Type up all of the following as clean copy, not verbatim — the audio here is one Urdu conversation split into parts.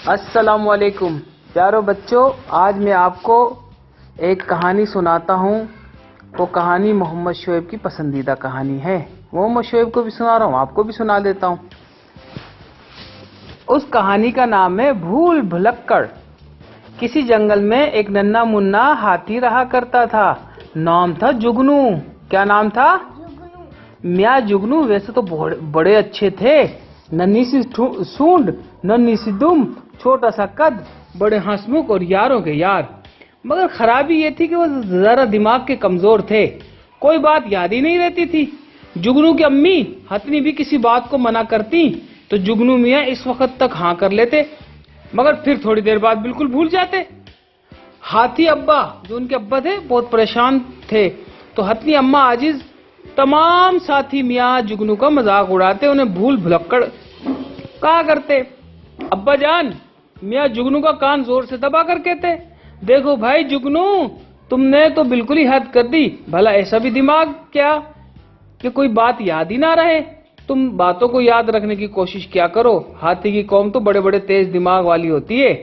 السلام علیکم پیارو بچوں، آج میں آپ کو ایک کہانی سناتا ہوں۔ وہ کہانی محمد شعیب کی پسندیدہ کہانی ہے۔ محمد شعیب کو بھی سنا رہا ہوں، آپ کو بھی سنا دیتا ہوں۔ اس کہانی کا نام ہے بھول بھلکڑ۔ کسی جنگل میں ایک ننھا منا ہاتھی رہا کرتا تھا۔ نام تھا جگنو۔ کیا نام تھا؟ میاں جگنو ویسے تو بڑے اچھے تھے۔ ننھی سی سونڈ، ننھی سی دم، چھوٹا سا قد، بڑے ہنسمکھ اور یاروں کے یار۔ مگر خرابی یہ تھی کہ وہ ذرا دماغ کے کمزور تھے۔ کوئی بات یاد ہی نہیں رہتی تھی۔ جگنو کی امی ہتنی بھی کسی بات کو منع کرتی تو جگنو میاں اس وقت تک ہاں کر لیتے، مگر پھر تھوڑی دیر بعد بالکل بھول جاتے۔ ہاتھی ابا، جو ان کے ابا تھے، بہت پریشان تھے، تو ہتنی اما عاجز تمام ساتھی میاں جگنو کا مذاق اڑاتے، انہیں بھول بھلکڑ کہا کرتے۔ ابا جان میاں جگنو کا کان زور سے دبا کر کہتے، دیکھو بھائی جگنو، تم نے تو بالکل ہی حد کر دی۔ بھلا ایسا بھی دماغ کیا کہ کوئی بات یاد ہی نہ رہے؟ تم باتوں کو یاد رکھنے کی کوشش کیا کرو۔ ہاتھی کی قوم تو بڑے بڑے تیز دماغ والی ہوتی ہے،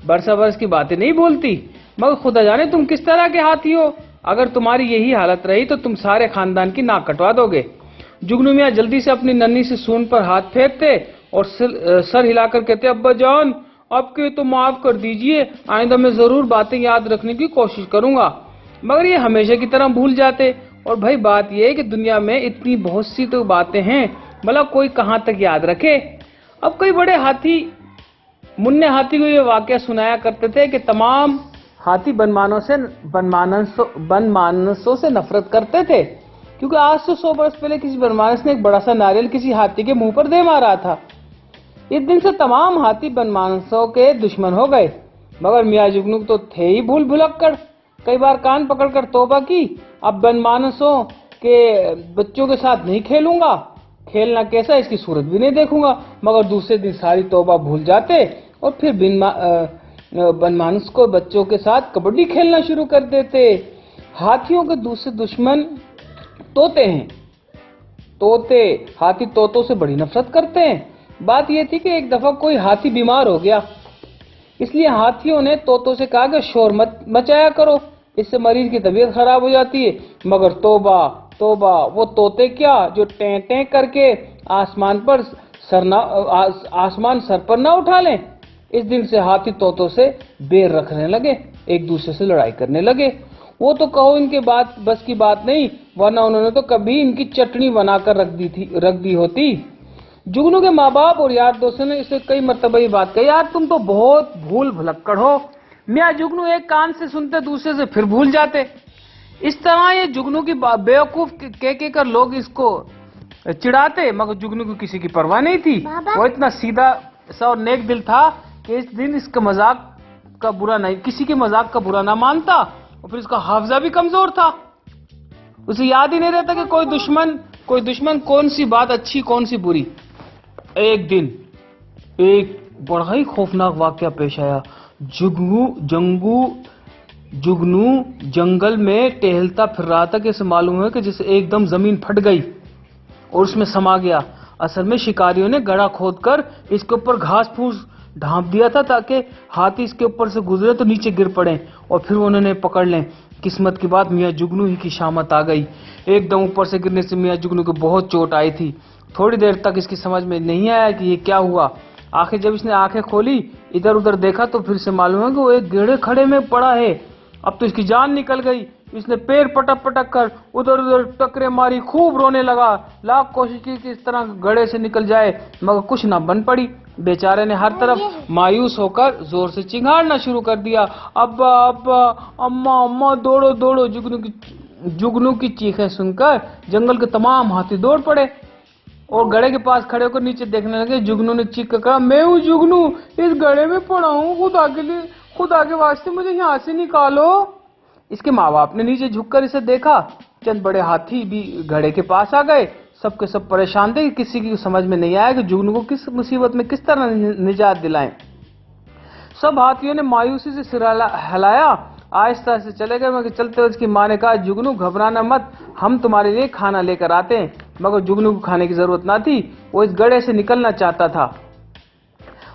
برسا برس کی باتیں نہیں بولتی، مگر خدا جانے تم کس طرح کے ہاتھی ہو۔ اگر تمہاری یہی حالت رہی تو تم سارے خاندان کی ناک کٹوا دو گے۔ جگنو میاں جلدی سے اپنی ننھی سی سونڈ پر ہاتھ پھیرتے اور سر ہلا کر کہتے، ابا جان اب کے تو معاف کر دیجئے، آئندہ میں ضرور باتیں یاد رکھنے کی کوشش کروں گا۔ مگر یہ ہمیشہ کی طرح بھول جاتے۔ اور بھائی بات یہ ہے کہ دنیا میں اتنی بہت سی تو باتیں ہیں، بھلا کوئی کہاں تک یاد رکھے۔ اب کئی بڑے ہاتھی منع ہاتھی کو یہ واقعہ سنایا کرتے تھے کہ تمام ہاتھی بن مانسوں سے نفرت کرتے تھے، کیونکہ آج سے 100 برس پہلے کسی بن مانس نے ایک بڑا سا ناریل کسی ہاتھی کے منہ پر دے مارا تھا۔ اس دن سے تمام ہاتھی بن مانسوں کے دشمن ہو گئے، مگر میاں جگنو تو تھے ہی بھول بھلکڑ۔ کئی بار کان پکڑ کر توبہ کی، اب بن مانسوں کے بچوں کے ساتھ نہیں کھیلوں گا، کھیلنا کیسا اس کی صورت بھی نہیں دیکھوں گا، مگر دوسرے دن ساری توبہ بھول جاتے اور پھر بن مانس کو بچوں کے ساتھ کبڈی کھیلنا شروع کر دیتے۔ ہاتھیوں کے دوسرے دشمن طوطے ہیں۔ طوطے ہاتھی طوطوں سے بڑی نفرت کرتے ہیں۔ بات یہ تھی کہ ایک دفعہ کوئی ہاتھی بیمار ہو گیا، اس لیے ہاتھیوں نے طوطوں سے کہا کہ شور مت مچایا کرو، اس سے مریض کی طبیعت خراب ہو جاتی ہے۔ مگر توبہ توبہ، وہ طوطے کیا جو ٹیں ٹیں کر کے آسمان سر پر نہ اٹھا لیں۔ اس دن سے ہاتھی طوطوں سے بیر رکھنے لگے، ایک دوسرے سے لڑائی کرنے لگے۔ وہ تو کہو ان کے بس کی بات نہیں، ورنہ انہوں نے تو کبھی ان کی چٹنی بنا کر رکھ دی ہوتی۔ جگنو کے ماں باپ اور یار دوستوں نے اسے کئی مرتبہ یہ بات کہی، یار تم تو بہت بھول بھلکڑ ہو۔ میاں جگنو ایک کان سے سنتے دوسرے سے پھر بھول جاتے۔ اس طرح یہ جگنو کی بیوقوف کہہ کر لوگ اس کو چڑھاتے، مگر جگنو کو کسی کی پرواہ نہیں تھی۔ وہ اتنا سیدھا سا اور نیک دل تھا کہ اس دن اس کا مذاق کا برا نہیں، کسی کے مذاق کا برا نہ مانتا، اور پھر اس کا حافظہ بھی کمزور تھا۔ اسے یاد ہی نہیں رہتا کہ کوئی دشمن کون سی بات اچھی کون سی بری۔ ایک دن ایک بڑا ہی خوفناک واقعہ پیش آیا۔ جگنو جنگل میں ٹہلتا پھر رہا تھا کہ اسے معلوم ہوا کہ جسے ایک دم زمین پھٹ گئی اور اس میں سما گیا۔ اصل میں شکاریوں نے گڑھا کھود کر اس کے اوپر گھاس پھوس ڈھانپ دیا تھا تاکہ ہاتھی اس کے اوپر سے گزرے تو نیچے گر پڑے اور پھر انہوں نے پکڑ لیں۔ قسمت کی بات میاں جگنو ہی کی شامت آ گئی۔ ایک دم اوپر سے گرنے سے میاں جگنو کو بہت چوٹ آئی تھی۔ تھوڑی دیر تک اس کی سمجھ میں نہیں آیا کہ یہ کیا ہوا۔ آخر جب اس نے آنکھیں کھولی، ادھر ادھر دیکھا تو پھر سے معلوم ہے کہ وہ ایک گڑھے کھڑے میں پڑا ہے۔ اب تو اس کی جان نکل گئی۔ اس نے پیر پٹک پٹک کر ادھر ادھر ٹکرے ماری، خوب رونے لگا، لاکھ کوشش کی کہ اس طرح گڑھے سے نکل جائے، مگر کچھ نہ بن پڑی۔ بیچارے نے ہر طرف مایوس ہو کر زور سے چنگھاڑنا شروع کر دیا، ابا ابا، اماں اماں، دوڑو دوڑو۔ جگنو کی چیخیں سن کر جنگل کے تمام ہاتھی دوڑ پڑے اور گڑھے کے پاس کھڑے ہو کر نیچے دیکھنے لگے۔ جگنو نے چیخ کر کہا، میں ہوں جگنو، اس گڑھے میں پڑا ہوں، خدا کے واسطے مجھے یہاں سے نکالو۔ اس کے ماں باپ نے نیچے جھک کر اسے دیکھا۔ چند بڑے ہاتھی بھی گڑھے کے پاس آ گئے، سب کے سب پریشان تھے، کسی کی سمجھ میں نہیں آیا کہ جگنو کو کس مصیبت میں کس طرح نجات دلائیں۔ سب ہاتھیوں نے مایوسی سے سر ہلایا، آہستہ سے چلے گئے، مگر چلتے ہوئے اس کی ماں نے کہا، جگنو گھبرانا مت، ہم تمہارے لیے کھانا لے کر آتے ہیں۔ مگر جگنو کو کھانے کی ضرورت نہ تھی، وہ اس گڑھے سے نکلنا چاہتا تھا۔